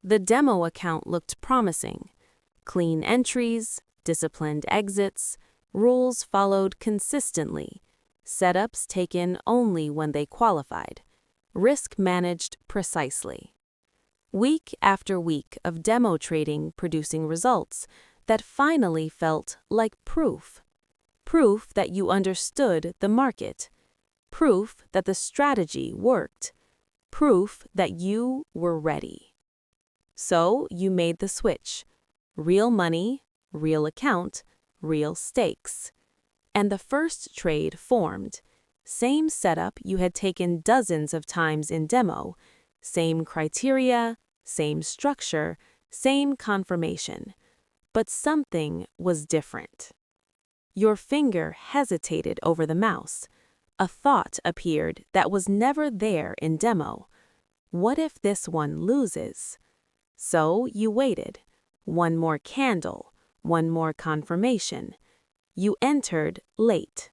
The demo account looked promising. Clean entries, disciplined exits, rules followed consistently, setups taken only when they qualified, risk managed precisely. Week after week of demo trading producing results that finally felt like proof. Proof that you understood the market. Proof that the strategy worked. Proof that you were ready. So you made the switch. Real money, real account, real stakes. And the first trade formed. Same setup you had taken dozens of times in demo. Same criteria, same structure, same confirmation. But something was different. Your finger hesitated over the mouse. A thought appeared that was never there in demo. What if this one loses? So you waited. One more candle, one more confirmation. You entered late.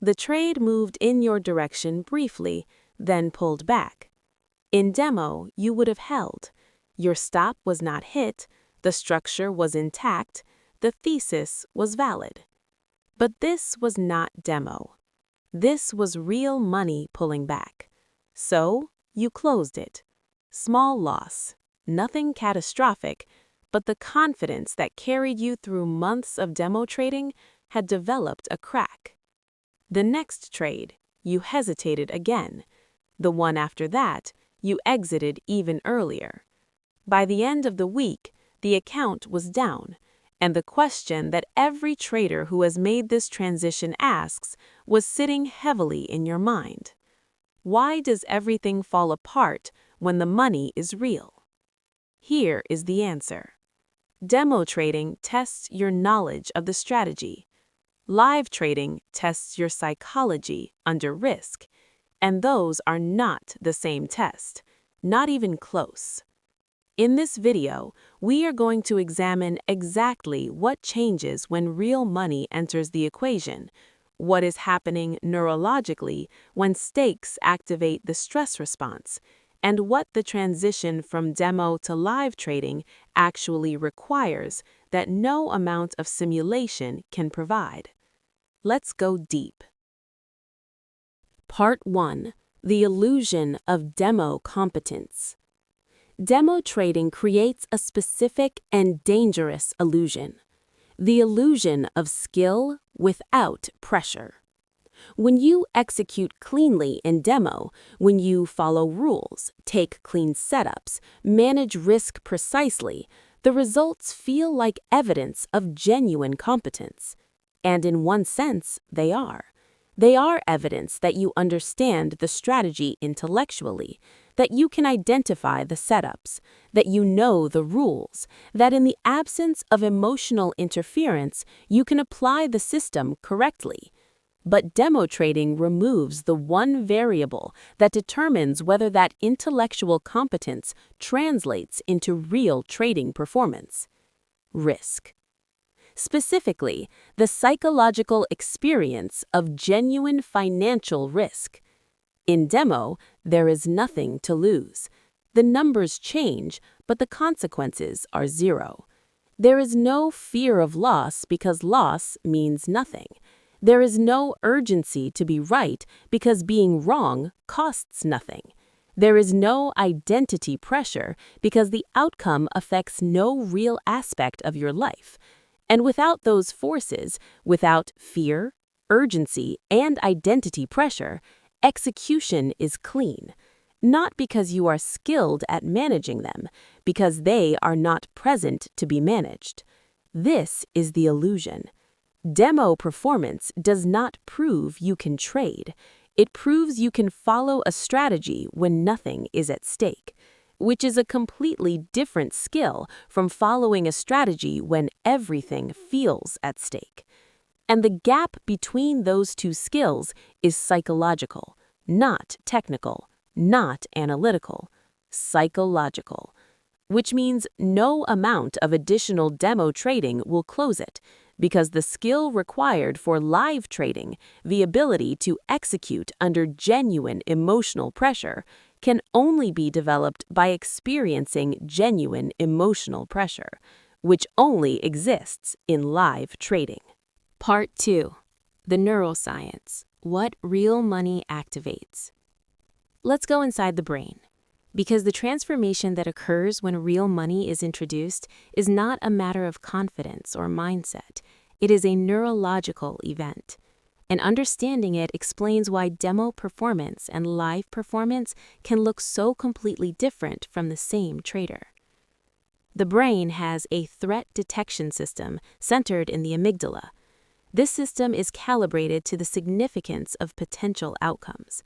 The trade moved in your direction briefly, then pulled back. In demo, you would have held. Your stop was not hit, the structure was intact, the thesis was valid. But this was not demo. This was real money pulling back. So you closed it. Small loss, nothing catastrophic, but the confidence that carried you through months of demo trading had developed a crack. The next trade, you hesitated again. The one after that, you exited even earlier. By the end of the week, the account was down, and the question that every trader who has made this transition asks was sitting heavily in your mind. Why does everything fall apart when the money is real? Here is the answer. Demo trading tests your knowledge of the strategy. Live trading tests your psychology under risk, and those are not the same test, not even close. In this video, we are going to examine exactly what changes when real money enters the equation, what is happening neurologically when stakes activate the stress response, and what the transition from demo to live trading actually requires that no amount of simulation can provide. Let's go deep. Part 1. The illusion of demo competence. Demo trading creates a specific and dangerous illusion. The illusion of skill without pressure. When you execute cleanly in demo, when you follow rules, take clean setups, manage risk precisely, the results feel like evidence of genuine competence. And in one sense, they are. They are evidence that you understand the strategy intellectually, that you can identify the setups, that you know the rules, that in the absence of emotional interference, you can apply the system correctly. But demo trading removes the one variable that determines whether that intellectual competence translates into real trading performance: risk. Specifically, the psychological experience of genuine financial risk. In demo, there is nothing to lose. The numbers change, but the consequences are zero. There is no fear of loss because loss means nothing. There is no urgency to be right because being wrong costs nothing. There is no identity pressure because the outcome affects no real aspect of your life. And without those forces, without fear, urgency, and identity pressure, execution is clean. Not because you are skilled at managing them, because they are not present to be managed. This is the illusion. Demo performance does not prove you can trade. It proves you can follow a strategy when nothing is at stake, which is a completely different skill from following a strategy when everything feels at stake. And the gap between those two skills is psychological, not technical, not analytical, psychological, which means no amount of additional demo trading will close it, because the skill required for live trading, the ability to execute under genuine emotional pressure, can only be developed by experiencing genuine emotional pressure, which only exists in live trading. Part 2. The neuroscience. What real money activates. Let's go inside the brain. Because the transformation that occurs when real money is introduced is not a matter of confidence or mindset. It is a neurological event. And understanding it explains why demo performance and live performance can look so completely different from the same trader. The brain has a threat detection system centered in the amygdala. This system is calibrated to the significance of potential outcomes.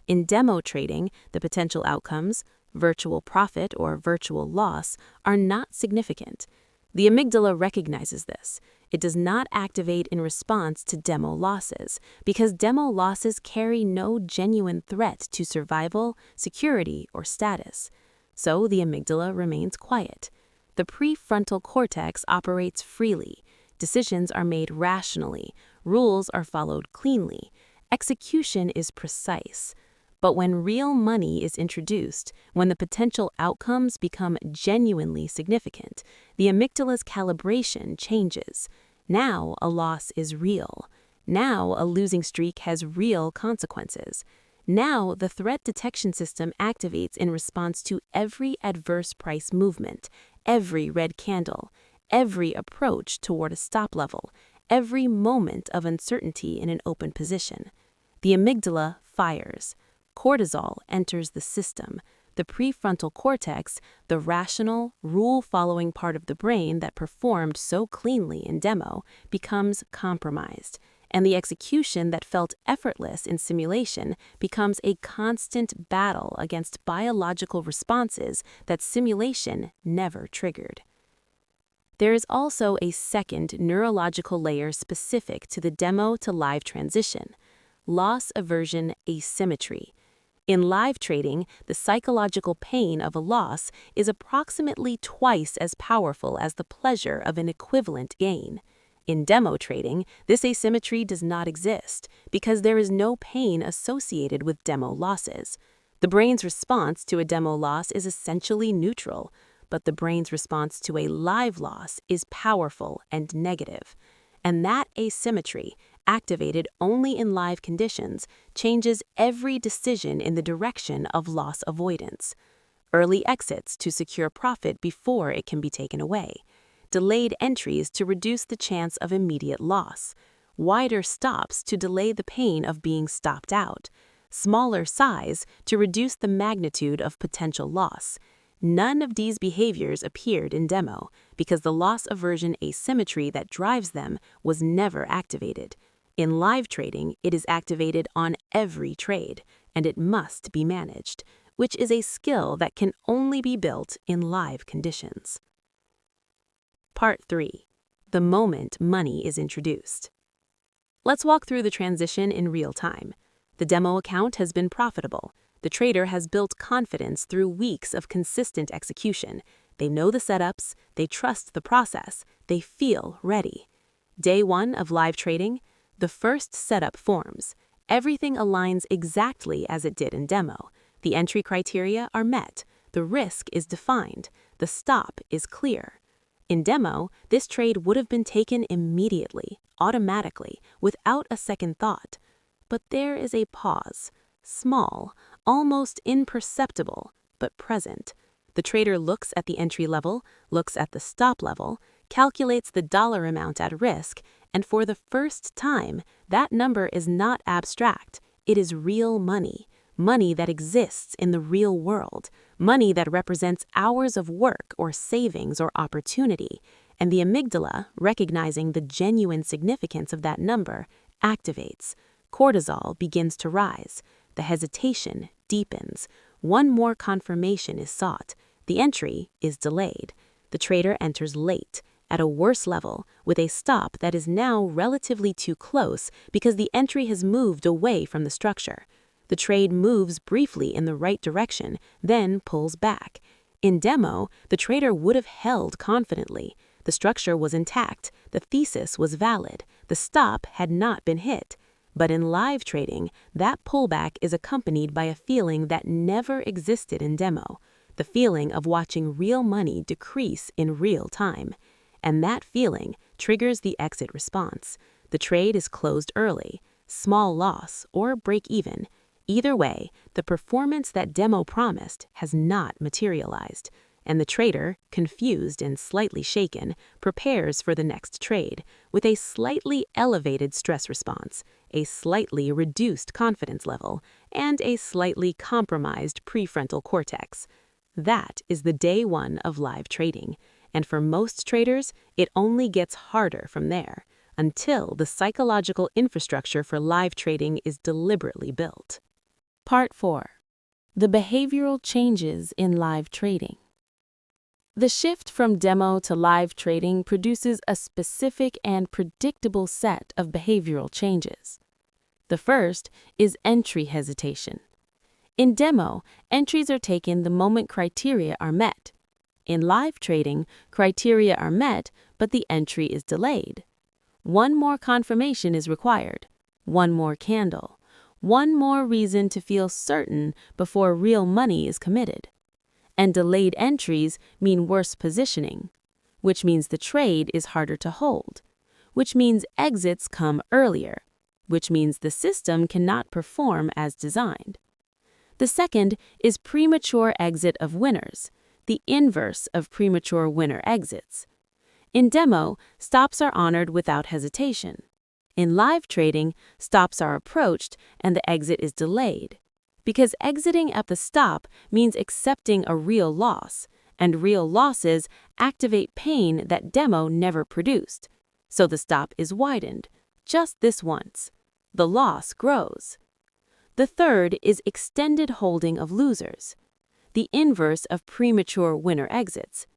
In demo trading, the potential outcomes, virtual profit or virtual loss, are not significant. The amygdala recognizes this. It does not activate in response to demo losses, because demo losses carry no genuine threat to survival, security, or status. So the amygdala remains quiet. The prefrontal cortex operates freely. Decisions are made rationally. Rules are followed cleanly. Execution is precise. But when real money is introduced, when the potential outcomes become genuinely significant, the amygdala's calibration changes. Now a loss is real. Now a losing streak has real consequences. Now the threat detection system activates in response to every adverse price movement, every red candle, every approach toward a stop level, every moment of uncertainty in an open position. The amygdala fires. Cortisol enters the system. The prefrontal cortex, the rational, rule-following part of the brain that performed so cleanly in demo, becomes compromised, and the execution that felt effortless in simulation becomes a constant battle against biological responses that simulation never triggered. There is also a second neurological layer specific to the demo to live transition: loss aversion asymmetry. In live trading, the psychological pain of a loss is approximately twice as powerful as the pleasure of an equivalent gain. In demo trading, this asymmetry does not exist because there is no pain associated with demo losses. The brain's response to a demo loss is essentially neutral, but the brain's response to a live loss is powerful and negative. And that asymmetry, activated only in live conditions, changes every decision in the direction of loss avoidance. Early exits to secure profit before it can be taken away. Delayed entries to reduce the chance of immediate loss. Wider stops to delay the pain of being stopped out. Smaller size to reduce the magnitude of potential loss. None of these behaviors appeared in demo because the loss aversion asymmetry that drives them was never activated. In live trading, it is activated on every trade, and it must be managed, which is a skill that can only be built in live conditions. Part 3. The moment money is introduced. Let's walk through the transition in real time. The demo account has been profitable. The trader has built confidence through weeks of consistent execution. They know the setups, they trust the process, they feel ready. Day 1 of live trading, the first setup forms. Everything aligns exactly as it did in demo. The entry criteria are met. The risk is defined. The stop is clear. In demo, this trade would have been taken immediately, automatically, without a second thought. But there is a pause. Small, almost imperceptible, but present. The trader looks at the entry level, looks at the stop level, calculates the dollar amount at risk, and for the first time, that number is not abstract. It is real money, money that exists in the real world, money that represents hours of work or savings or opportunity, and the amygdala, recognizing the genuine significance of that number, activates. Cortisol begins to rise. The hesitation deepens. One more confirmation is sought. The entry is delayed. The trader enters late, at a worse level, with a stop that is now relatively too close because the entry has moved away from the structure. The trade moves briefly in the right direction, then pulls back. In demo, the trader would have held confidently. The structure was intact. The thesis was valid. The stop had not been hit. But in live trading, that pullback is accompanied by a feeling that never existed in demo, the feeling of watching real money decrease in real time. And that feeling triggers the exit response. The trade is closed early, small loss, or break even. Either way, the performance that demo promised has not materialized, and the trader, confused and slightly shaken, prepares for the next trade with a slightly elevated stress response, a slightly reduced confidence level, and a slightly compromised prefrontal cortex. That is the day one of live trading, and for most traders, it only gets harder from there, until the psychological infrastructure for live trading is deliberately built. Part 4. The behavioral changes in live trading. The shift from demo to live trading produces a specific and predictable set of behavioral changes. The first is entry hesitation. In demo, entries are taken the moment criteria are met. In live trading, criteria are met, but the entry is delayed. One more confirmation is required, one more candle, one more reason to feel certain before real money is committed. And delayed entries mean worse positioning, which means the trade is harder to hold, which means exits come earlier, which means the system cannot perform as designed. The second is premature exit of winners, the inverse of premature winner exits. In demo, stops are honored without hesitation. In live trading, stops are approached and the exit is delayed, because exiting at the stop means accepting a real loss, and real losses activate pain that demo never produced. So the stop is widened, just this once. The loss grows. The third is extended holding of losers, the inverse of premature winner exits.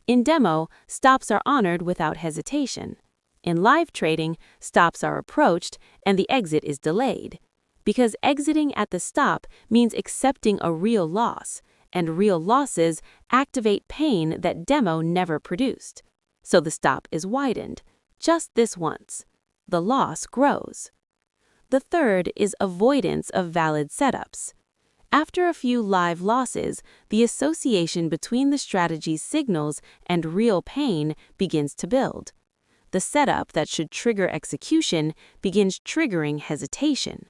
In demo, stops are honored without hesitation. In live trading, stops are approached and the exit is delayed, because exiting at the stop means accepting a real loss, and real losses activate pain that demo never produced. So the stop is widened, just this once. The loss grows. The third is avoidance of valid setups. After a few live losses, the association between the strategy's signals and real pain begins to build. The setup that should trigger execution begins triggering hesitation.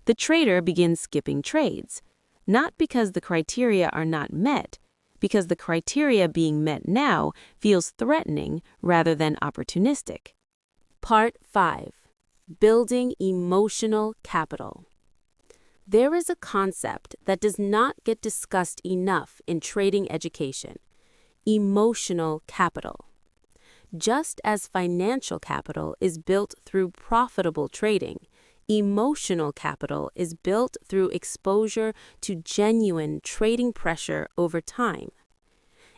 The trader begins skipping trades, not because the criteria are not met, because the criteria being met now feels threatening rather than opportunistic. Part 5. Building emotional capital. There is a concept that does not get discussed enough in trading education: emotional capital. Just as financial capital is built through profitable trading, emotional capital is built through exposure to genuine trading pressure over time.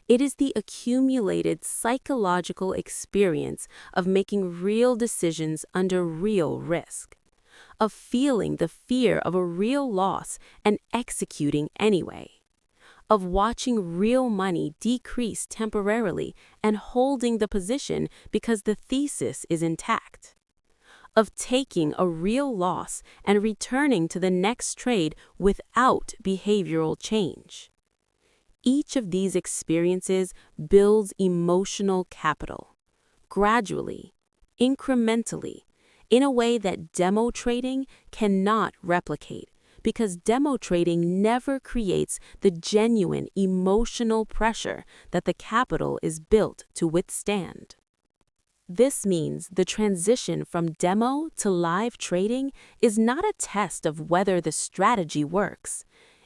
It is the accumulated psychological experience of making real decisions under real risk, of feeling the fear of a real loss and executing anyway, of watching real money decrease temporarily and holding the position because the thesis is intact, of taking a real loss and returning to the next trade without behavioral change. Each of these experiences builds emotional capital, gradually, incrementally, in a way that demo trading cannot replicate, because demo trading never creates the genuine emotional pressure that the capital is built to withstand. This means the transition from demo to live trading is not a test of whether the strategy works.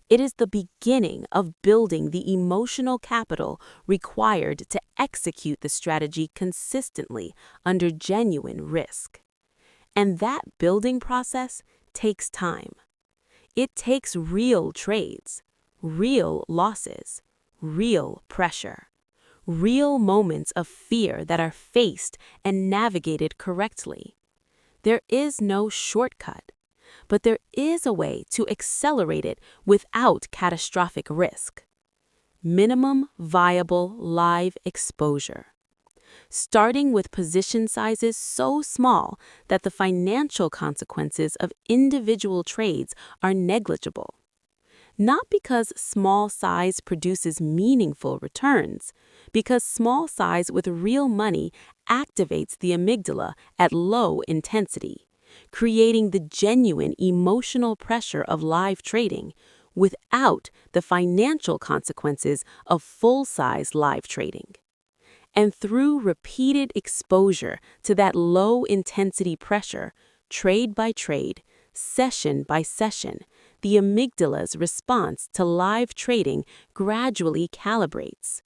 It is the beginning of building the emotional capital required to execute the strategy consistently under genuine risk. And that building process takes time. It takes real trades, real losses, real pressure, real moments of fear that are faced and navigated correctly. There is no shortcut, but there is a way to accelerate it without catastrophic risk. Minimum viable live exposure. starting with position sizes so small that the financial consequences of individual trades are negligible. Not because small size produces meaningful returns, because small size with real money activates the amygdala at low intensity, creating the genuine emotional pressure of live trading without the financial consequences of full-size live trading. And through repeated exposure to that low-intensity pressure, trade by trade, session by session, the amygdala's response to live trading gradually calibrates.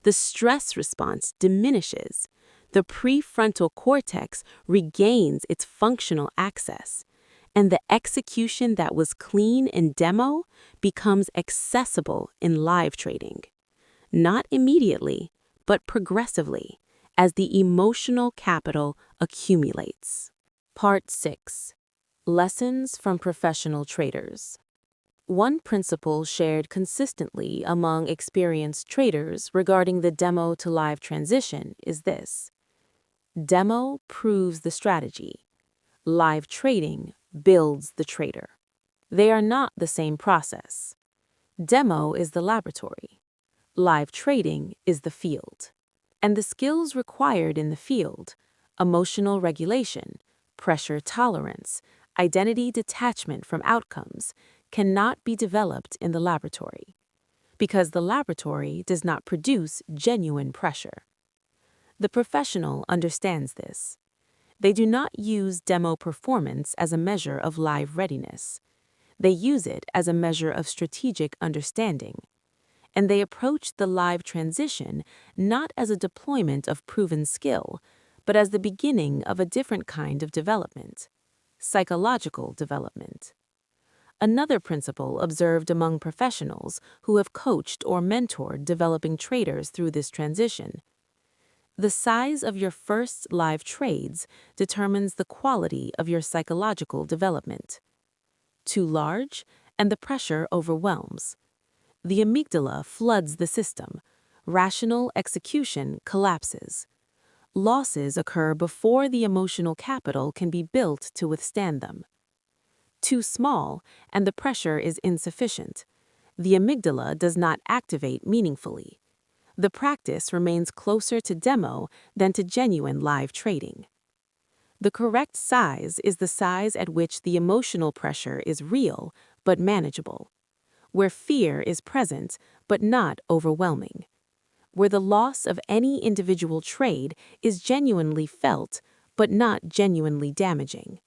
The stress response diminishes. The prefrontal cortex regains its functional access. And the execution that was clean in demo becomes accessible in live trading. Not immediately, but progressively, as the emotional capital accumulates. Part 6. Lessons from professional traders. One principle shared consistently among experienced traders regarding the demo to live transition is this: demo proves the strategy. Live trading builds the trader. They are not the same process. Demo is the laboratory. Live trading is the field. And the skills required in the field, emotional regulation, pressure tolerance, identity detachment from outcomes, cannot be developed in the laboratory, because the laboratory does not produce genuine pressure. The professional understands this. They do not use demo performance as a measure of live readiness. They use it as a measure of strategic understanding. And they approach the live transition not as a deployment of proven skill, but as the beginning of a different kind of development: psychological development. Another principle observed among professionals who have coached or mentored developing traders through this transition: the size of your first live trades determines the quality of your psychological development. Too large, and the pressure overwhelms. The amygdala floods the system. Rational execution collapses. Losses occur before the emotional capital can be built to withstand them. Too small, and the pressure is insufficient. The amygdala does not activate meaningfully. The practice remains closer to demo than to genuine live trading. The correct size is the size at which the emotional pressure is real but manageable, where fear is present but not overwhelming, where the loss of any individual trade is genuinely felt but not genuinely damaging.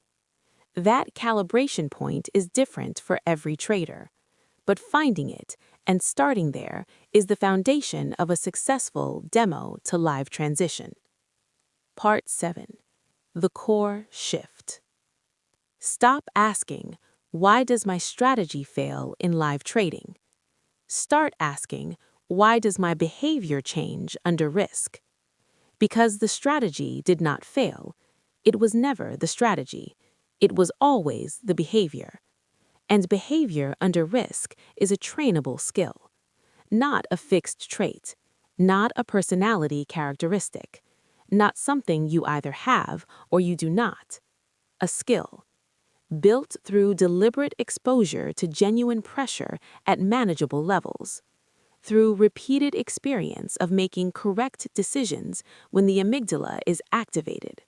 That calibration point is different for every trader, but finding it and starting there is the foundation of a successful demo to live transition. Part 7. The core shift. Stop asking, "Why does my strategy fail in live trading?" Start asking, "Why does my behavior change under risk?" Because the strategy did not fail. It was never the strategy. It was always the behavior. And behavior under risk is a trainable skill, not a fixed trait, not a personality characteristic, not something you either have or you do not. A skill, built through deliberate exposure to genuine pressure at manageable levels, through repeated experience of making correct decisions when the amygdala is activated,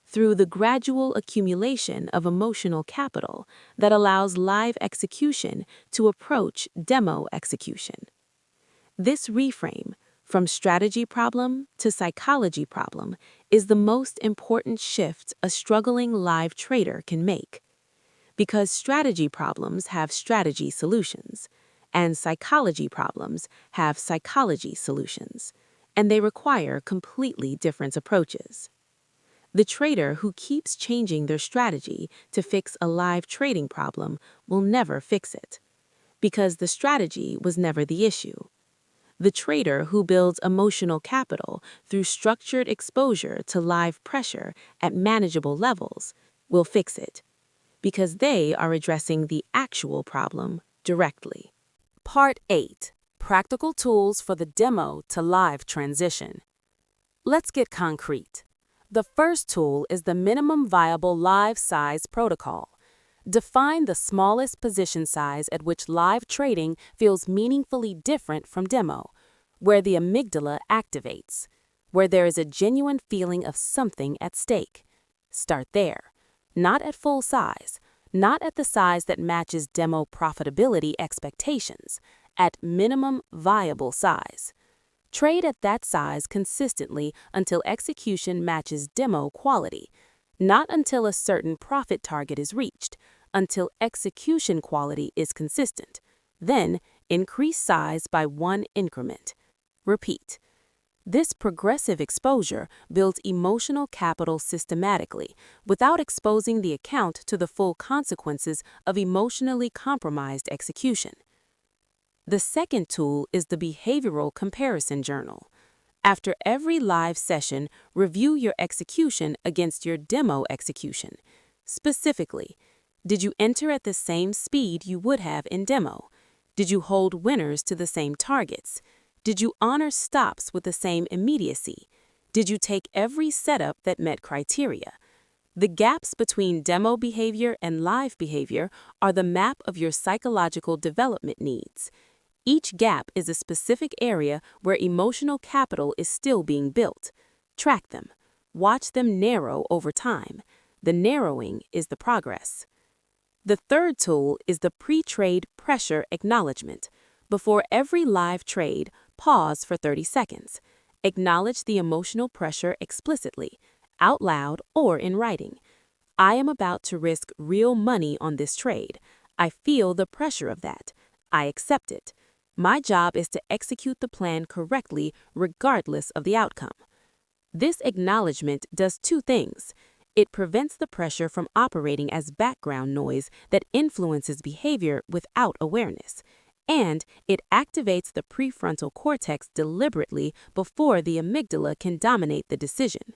through the gradual accumulation of emotional capital that allows live execution to approach demo execution. This reframe, from strategy problem to psychology problem, is the most important shift a struggling live trader can make. Because strategy problems have strategy solutions, and psychology problems have psychology solutions, and they require completely different approaches. The trader who keeps changing their strategy to fix a live trading problem will never fix it, because the strategy was never the issue. The trader who builds emotional capital through structured exposure to live pressure at manageable levels will fix it, because they are addressing the actual problem directly. Part 8. Practical tools for the demo to live transition. Let's get concrete. The first tool is the minimum viable live size protocol. Define the smallest position size at which live trading feels meaningfully different from demo, where the amygdala activates, where there is a genuine feeling of something at stake. Start there, not at full size, not at the size that matches demo profitability expectations, at minimum viable size. Trade at that size consistently until execution matches demo quality, not until a certain profit target is reached, until execution quality is consistent. Then, increase size by one increment. Repeat. This progressive exposure builds emotional capital systematically without exposing the account to the full consequences of emotionally compromised execution. The second tool is the behavioral comparison journal. After every live session, review your execution against your demo execution. Specifically, did you enter at the same speed you would have in demo? Did you hold winners to the same targets? Did you honor stops with the same immediacy? Did you take every setup that met criteria? The gaps between demo behavior and live behavior are the map of your psychological development needs. Each gap is a specific area where emotional capital is still being built. Track them. Watch them narrow over time. The narrowing is the progress. The third tool is the pre-trade pressure acknowledgement. Before every live trade, pause for 30 seconds. Acknowledge the emotional pressure explicitly, out loud or in writing. I am about to risk real money on this trade. I feel the pressure of that. I accept it. My job is to execute the plan correctly regardless of the outcome. This acknowledgement does two things. It prevents the pressure from operating as background noise that influences behavior without awareness, and it activates the prefrontal cortex deliberately before the amygdala can dominate the decision.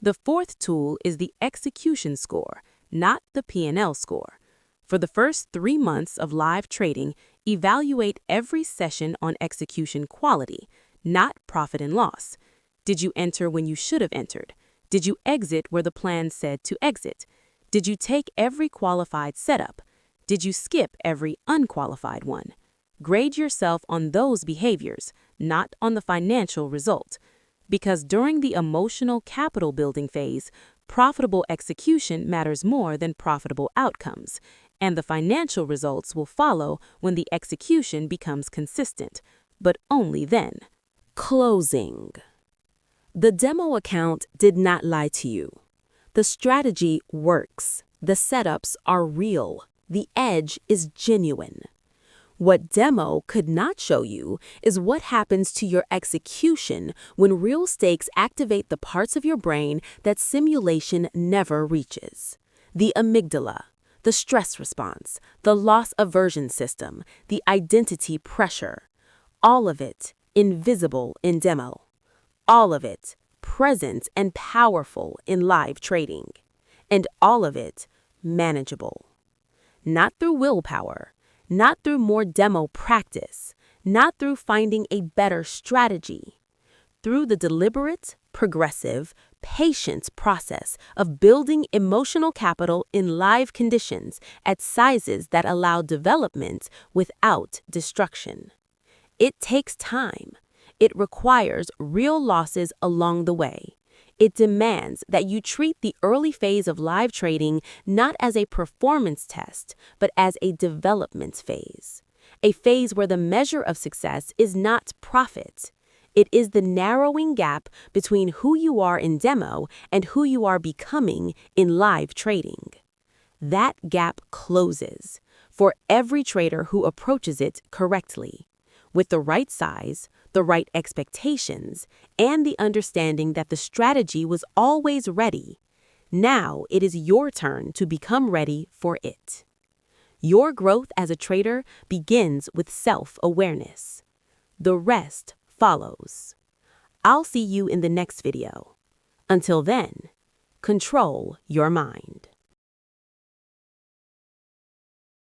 The fourth tool is the execution score, not the P&L score. For the first 3 months of live trading, evaluate every session on execution quality, not profit and loss. Did you enter when you should have entered? Did you exit where the plan said to exit? Did you take every qualified setup? Did you skip every unqualified one? Grade yourself on those behaviors, not on the financial result. Because during the emotional capital building phase, profitable execution matters more than profitable outcomes, and the financial results will follow when the execution becomes consistent, but only then. Closing. The demo account did not lie to you. The strategy works. The setups are real. The edge is genuine. What demo could not show you is what happens to your execution when real stakes activate the parts of your brain that simulation never reaches. The amygdala, the stress response, the loss aversion system, the identity pressure. All of it invisible in demo. All of it present and powerful in live trading. And all of it manageable. Not through willpower, not through more demo practice, not through finding a better strategy. Through the deliberate, progressive, patient process of building emotional capital in live conditions at sizes that allow development without destruction. It takes time. It requires real losses along the way. It demands that you treat the early phase of live trading not as a performance test, but as a development phase. A phase where the measure of success is not profit. It is the narrowing gap between who you are in demo and who you are becoming in live trading. That gap closes for every trader who approaches it correctly, with the right size, the right expectations, and the understanding that the strategy was always ready. Now it is your turn to become ready for it. Your growth as a trader begins with self-awareness. The rest follows. I'll see you in the next video. Until then, control your mind.